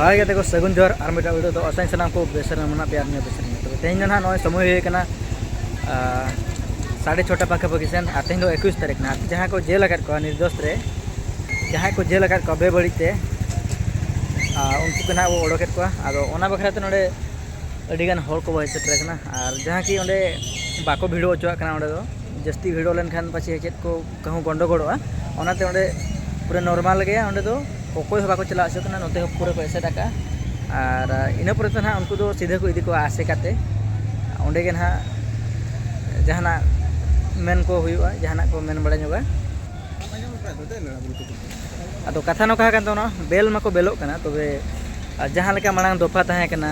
हाय गया देखो सगुन जोर और मिटा वीडियो तो असाइन सनाम को बेसर मना प्यार में बेसर में तो तेज ना नॉय समय हुई कना 6:30 पाखे पकिसन और तेज 21 तारीख ना जहाँ को जेल लगा को निर्दोष रे जहाँ को जेल लगा को बेबड़ीते उनको के ना वो ओडोकेट को आदो ओना बखराते नोडे अडिगान हॉल को बहस सेटरकना और जहाँ की ओंडे बाको भिडियो चुआ कना ओंडे दो जस्ती भिडियो लेन खान पाछे चेत को कहूँ गंडगोड़ोआ ओनाते ओंडे पूरा नॉर्मल गया ओंडे दो कोई बाको चला आसोकना नोते पूरा पैसा टाका और इना परे तो ना उनको दो सीधे को इदी को आसे काते ओंडे के ना जहाना मेन को हुआ जहाना को मेन बड़ा जोगा अदो कथा नो कहा कन बेल माको बेलो कना तबे जहाँ लेका मांग दफा तहे कना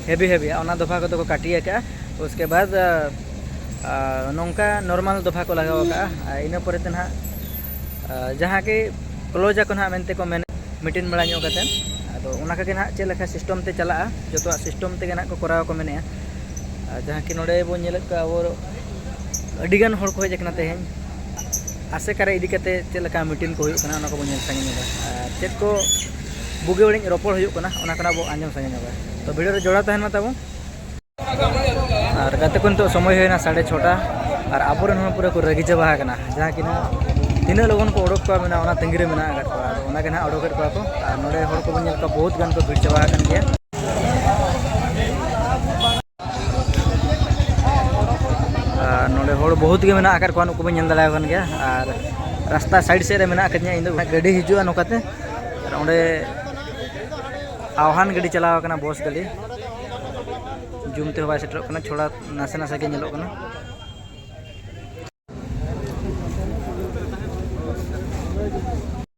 हेवी हेवी ओना दफा को तो काटिया का उसके बाद नौका नॉर्मल दफा को लगाव का इना परे ते ना जहाँ के क्लोज को ना मेनते को मेन मीटिंग बड़ा ᱧᱚᱜ ᱠᱟᱛᱮ ᱟᱫᱚ ᱚᱱᱟ ᱠᱚᱜᱮ ᱱᱟᱦᱟᱜ ᱪᱮᱫ ᱞᱮᱠᱟ ᱥᱤᱥᱴᱮᱢ ᱛᱮ ᱪᱟᱞᱟᱜᱼᱟ ᱡᱚᱛᱚᱣᱟᱜ ᱥᱤᱥᱴᱮᱢ ᱛᱮᱜᱮ ᱱᱟᱦᱟᱜ ᱠᱚ ᱠᱚᱨᱟᱣ ᱠᱚ ᱢᱮᱱᱮᱜᱼᱟ ᱡᱟᱦᱟᱸ ᱠᱤ ᱱᱚᱰᱮ ᱵᱚᱱ ᱧᱮᱞᱮᱫ ᱠᱚᱣᱟ ᱟᱵᱚ ᱟᱹᱰᱤᱜᱟन ᱦᱚᱲ ᱠᱚ ᱦᱮᱡ ᱟᱠᱟᱱᱟ ᱛᱮᱦᱮᱧ ᱟᱥᱮᱠᱟᱨᱮ ᱤᱫᱤ ᱠᱟᱛᱮ ᱪᱮᱫ ᱞᱮᱠᱟ ᱢᱤᱴᱤᱝ ᱠᱚ ᱦᱩᱭᱩᱜ ᱠᱟᱱᱟ ᱚᱱᱟ ᱠᱚ ᱵᱚᱱ ᱧᱮᱞ ᱥᱟᱸᱜᱮ ᱧᱚᱜᱟ ᱟᱨ ᱪᱮᱫ ᱠᱚ ᱵᱩᱜᱤ ᱵᱟᱹᱲᱤᱡ ᱨᱚᱯᱚᱲ ᱦᱩᱭᱩᱜ ᱠᱟᱱᱟ ᱚᱱᱟ ᱠᱚ ᱵᱚ ᱟᱸᱡᱚᱢ ᱥᱟᱸᱜᱮ ᱧᱚᱜᱟ ᱛᱚ ᱵᱷᱤᱰᱤᱭᱳ ᱨᱮ ᱡᱚᱲᱟᱣ ᱛᱟᱦᱮᱱ ᱢᱟ ᱛᱟᱵᱚ ᱟᱨ ᱜᱟᱛᱮ ᱠᱚ ᱱᱤᱛᱚᱜ ᱥᱚᱢᱚᱭ ᱦᱩᱭᱱᱟ 6:30 और आबोरेन हमें पूरा को रगी चाबा है जहाँ कि तीन लोगन को उड़ोक को मेना तंगी में ना उड़ोक को नोड़े हर को बन बहुत गान को भीड़ चाबा गया नोड़े हर बहुत गे मेना आकार को उनको बन दाड़ा गया और रास्ता साइड से मेना कदिया गाड़ी हिजुआ नौकाते और आह्वान गाड़ी चलाव बस गाड़ी जूमते बै सेटर छोड़ा नासे नासे के नोना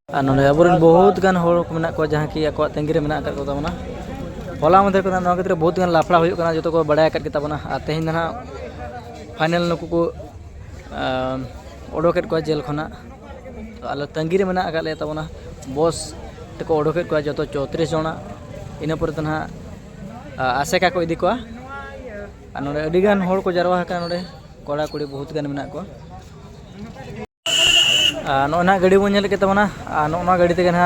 नोड़े अब बहुत गान हर को मेना को जहाँ की आको तंगी में को ताबना हला मध्य को क्षेत्र बहुत गान लाफड़ा होना जो को बड़ा ताबना तेज ना फाइनल नुकु को ओडोकेट को जेल खना आलो तंगी में ले ताबना बस तक ओडोकेट को जो 34 जना इन पर तो ना आसेका को इदी को नोड़े अडिगान हर को जारवा नोड़े कड़ा कुड़ी बहुत गान में को नोना गाड़ी बन के तबना नोना गाड़ी ते ना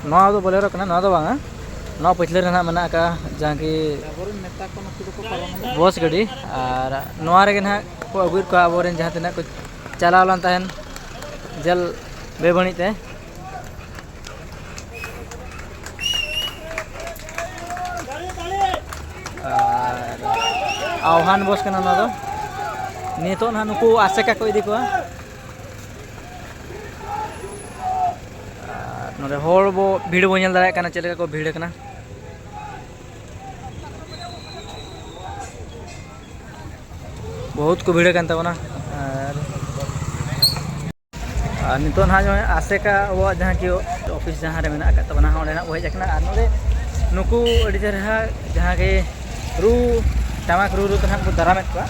नवा दो बोलेरो कना नवा दो बांगा नवा पछले रे ना मना का जहाँ की बस गाड़ी और नवा रे ना को अगुर को आबोरेन जहाँ तना को चलाव लान तहन जेल बेबणी ते आह्वान बस कना ना दो नितो ना नुकु आसेका को इदी को नोड़े हर बो भीड़ बो नेल दाड़ा चल को भीड़ कना बहुत को भीड़ तबना और नितो ना जो आसेका वो जहाँ की ऑफिस जहाँ में तबना वो हज नोड़े नुकु अड़ी चेहरा जहाँ के रू टमाक रू तो को दारामेद को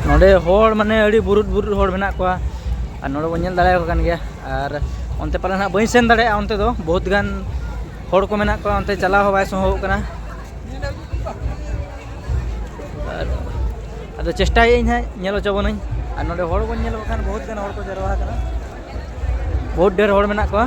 नोड़े हर माने अड़ी बुरुट बुरुट हर मेना को नोड़े बो नेल दाड़ा को गया और अंते पाले ना बई सेन दाड़े अंते दो बहुत गान हर को मेना को अंते चलाव हो बाय संभव कना अदो चेष्टा है नेलो चबोनई और नोडे हर बन नेल बखान बहुत गान हर को जरवा कना बहुत ढेर हर मेना को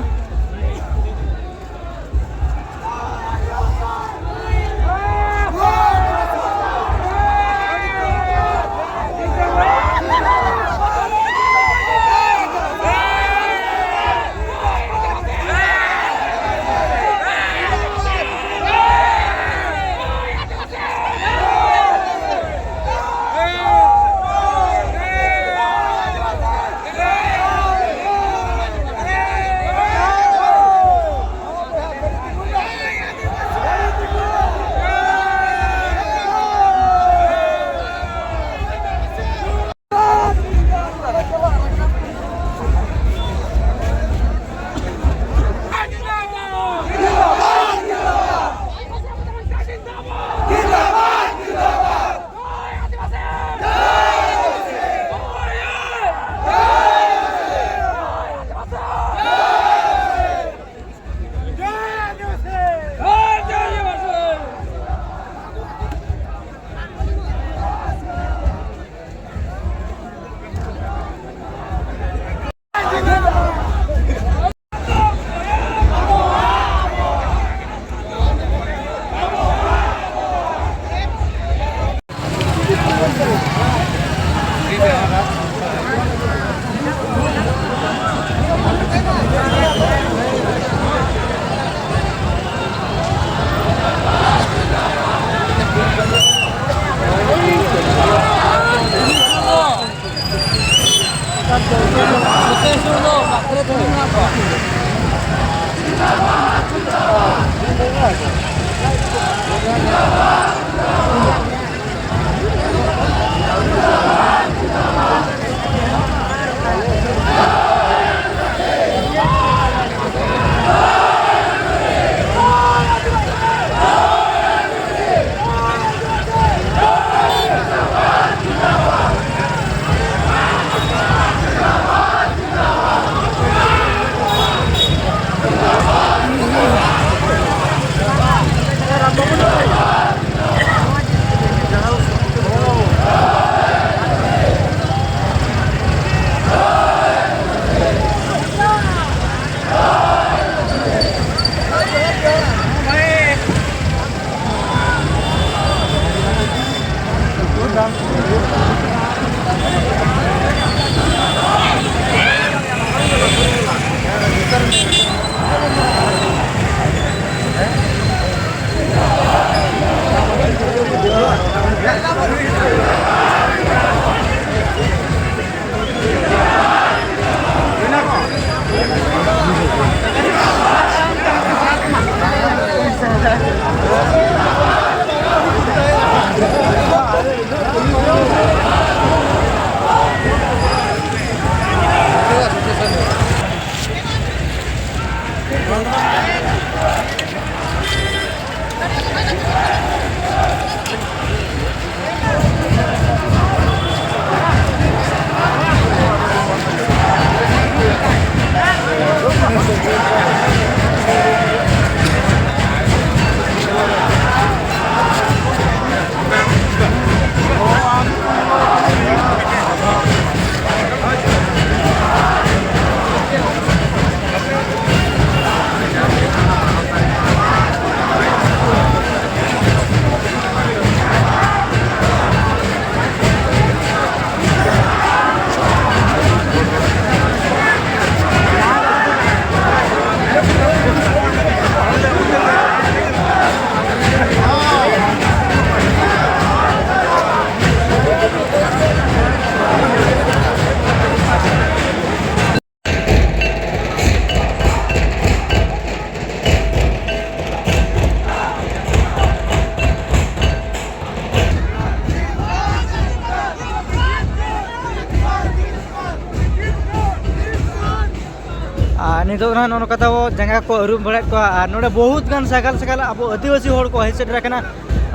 नितो ना नोका ताबो जंगा को अरुम बड़े को आर नोडे बहुत गान सागाल सागाल अब आदिवासी होड़ को हेसेट रखना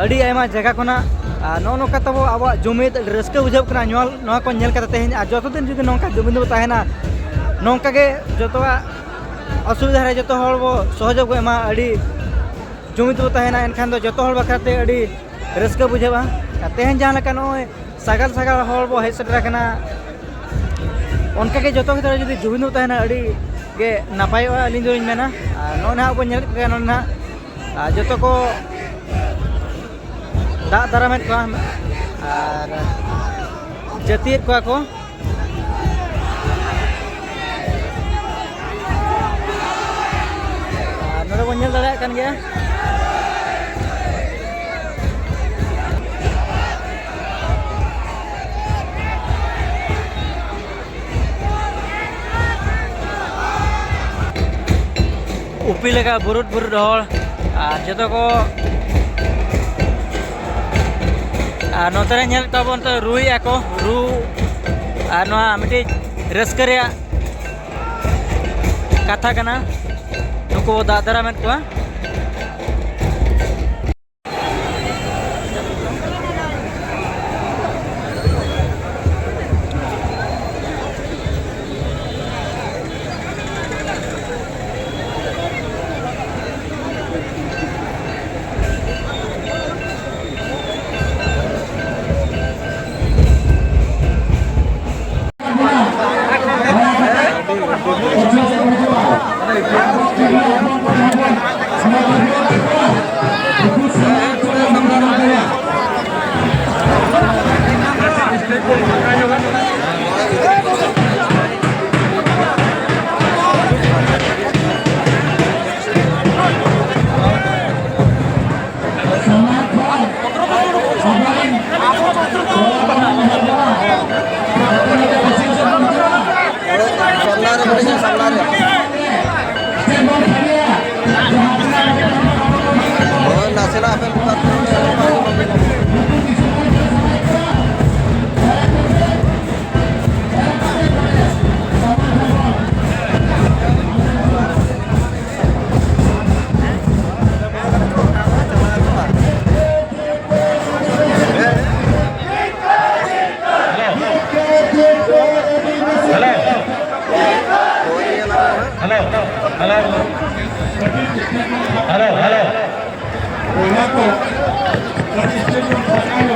अड़ी आयमा जगह कोना नोका ताबो अब जुमिद रस्के बुझाव कना न्योल नोआ को नेल कता तेहेन जतो दिन जुदी नोका जुमिद बो ताहेना नोका के जतोआ असुविधा रे जतो होड़ बो सहयोग एमा अड़ी जुमिद बो ताहेना एनखान दो जतो होड़ बखाते अड़ी रस्के बुझावा तेहेन जहां लका नोय सागाल सागाल होड़ बो हेसेट रखना उनका के जतो के जुदी जुमिद बो ताहेना अड़ी गे नापाय अली दोइन मेना नोना बो नेल के नोना जतो को दा दारामेट को आर जतीर को नोडे बो नेल दाड़ा कान गया उपी लेका बुरुट बुरुट हड़ जो को नोतरे नेल ताबन तो रुई को रू मिट्टी रस्के कथा कना नुको दा दारामेट को Hello.